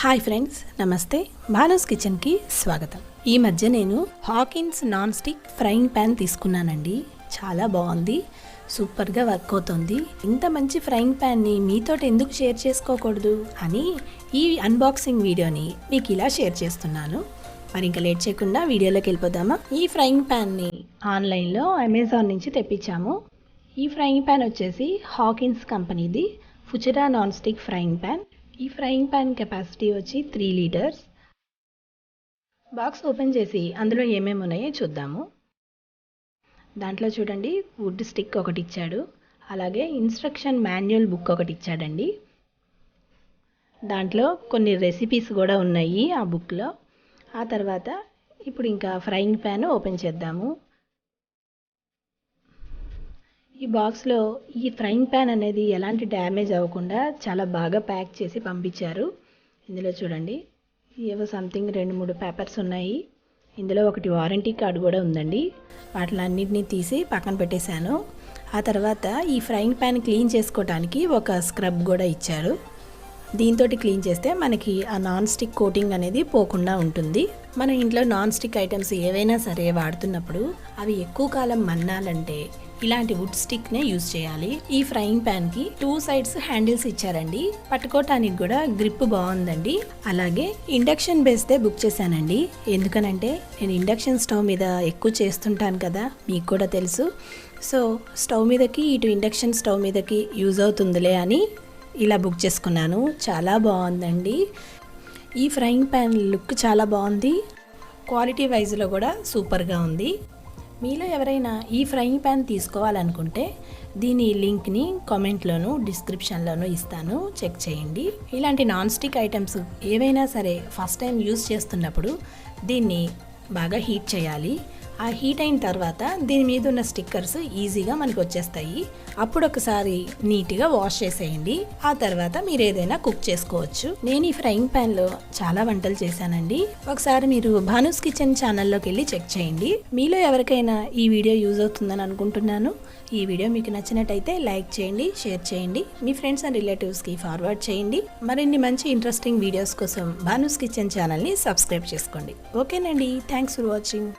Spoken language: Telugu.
హాయ్ ఫ్రెండ్స్, నమస్తే. భానుస్ కిచెన్కి స్వాగతం. ఈ మధ్య నేను Hawkins non stick frying pan తీసుకున్నానండి. చాలా బాగుంది, సూపర్గా వర్క్ అవుతుంది. ఇంత మంచి ఫ్రైయింగ్ ప్యాన్ని మీతో ఎందుకు షేర్ చేసుకోకూడదు అని ఈ అన్బాక్సింగ్ వీడియోని మీకు ఇలా షేర్ చేస్తున్నాను. మరి ఇంకా లేట్ చేయకుండా వీడియోలోకి వెళ్ళిపోదామా. ఈ ఫ్రైయింగ్ ప్యాన్ని ఆన్లైన్లో అమెజాన్ నుంచి తెప్పించాము. ఈ ఫ్రైయింగ్ ప్యాన్ వచ్చేసి హాకిన్స్ కంపెనీది Futura non stick frying pan. ఈ ఫ్రైయింగ్ ప్యాన్ కెపాసిటీ వచ్చి 3 లీటర్స్. బాక్స్ ఓపెన్ చేసి అందులో ఏమేమి ఉన్నాయో చూద్దాము. దాంట్లో చూడండి, వుడ్ స్టిక్ ఒకటి ఇచ్చాడు, అలాగే ఇన్స్ట్రక్షన్ మాన్యువల్ బుక్ ఒకటి ఇచ్చాడండి. దాంట్లో కొన్ని రెసిపీస్ కూడా ఉన్నాయి ఆ బుక్లో. ఆ తర్వాత ఇప్పుడు ఇంకా ఫ్రైయింగ్ ప్యాన్ ఓపెన్ చేద్దాము. ఈ బాక్స్లో ఈ ఫ్రైయింగ్ ప్యాన్ అనేది ఎలాంటి డ్యామేజ్ అవ్వకుండా చాలా బాగా ప్యాక్ చేసి పంపించారు. ఇందులో చూడండి, ఏవో సంథింగ్ 2-3 పేపర్స్ ఉన్నాయి. ఇందులో ఒకటి వారంటీ కార్డు కూడా ఉందండి. వాటిలన్నింటినీ తీసి పక్కన పెట్టేశాను. ఆ తర్వాత ఈ ఫ్రైయింగ్ ప్యాన్ క్లీన్ చేసుకోవడానికి ఒక స్క్రబ్ కూడా ఇచ్చారు. దీంతో క్లీన్ చేస్తే మనకి ఆ నాన్ స్టిక్ కోటింగ్ అనేది పోకుండా ఉంటుంది. మన ఇంట్లో నాన్ స్టిక్ ఐటమ్స్ ఏవైనా సరే వాడుతున్నప్పుడు అవి ఎక్కువ కాలం మన్నాలంటే ఇలాంటి వుడ్ స్టిక్నే యూజ్ చేయాలి. ఈ ఫ్రైయింగ్ ప్యాన్కి 2 సైడ్స్ హ్యాండిల్స్ ఇచ్చారండి. పట్టుకోవటానికి కూడా గ్రిప్ బాగుందండి. అలాగే ఇండక్షన్ బేస్దే బుక్ చేశానండి. ఎందుకనంటే నేను ఇండక్షన్ స్టవ్ మీద ఎక్కువ చేస్తుంటాను కదా, మీకు కూడా తెలుసు. సో స్టవ్ మీదకి ఇటు ఇండక్షన్ స్టవ్ మీదకి యూజ్ అవుతుందిలే అని ఇలా బుక్ చేసుకున్నాను. చాలా బాగుందండి. ఈ ఫ్రైయింగ్ ప్యాన్ లుక్ చాలా బాగుంది. క్వాలిటీ వైజ్లో కూడా సూపర్గా ఉంది. మీలో ఎవరైనా ఈ ఫ్రైయింగ్ ప్యాన్ తీసుకోవాలనుకుంటే దీని లింక్ని కామెంట్లోను డిస్క్రిప్షన్లోనూ ఇస్తాను, చెక్ చేయండి. ఇలాంటి నాన్ స్టిక్ ఐటమ్స్ ఏవైనా సరే ఫస్ట్ టైం యూజ్ చేస్తున్నప్పుడు దీన్ని బాగా హీట్ చేయాలి. ఆ హీట్ అయిన తర్వాత దీని మీద ఉన్న స్టిక్కర్స్ ఈజీగా మనకు వచ్చేస్తాయి. అప్పుడు ఒకసారి నీట్గా వాష్ చేసేయండి. ఆ తర్వాత మీరు ఏదైనా కుక్ చేసుకోవచ్చు. నేను ఈ ఫ్రైయింగ్ ప్యాన్లో చాలా వంటలు చేశానండి. ఒకసారి మీరు భానుస్ కిచెన్ ఛానల్లోకి వెళ్ళి చెక్ చేయండి. మీలో ఎవరికైనా ఈ వీడియో యూజ్ అవుతుందని అనుకుంటున్నాను. ఈ వీడియో మీకు నచ్చినట్టయితే లైక్ చేయండి, షేర్ చేయండి, మీ ఫ్రెండ్స్ అండ్ రిలేటివ్స్కి ఫార్వర్డ్ చేయండి. మరిన్ని మంచి ఇంట్రెస్టింగ్ వీడియోస్ కోసం భానుస్ కిచెన్ ఛానల్ని సబ్స్క్రైబ్ చేసుకోండి. ఓకేనండి, థ్యాంక్స్ ఫర్ వాచింగ్.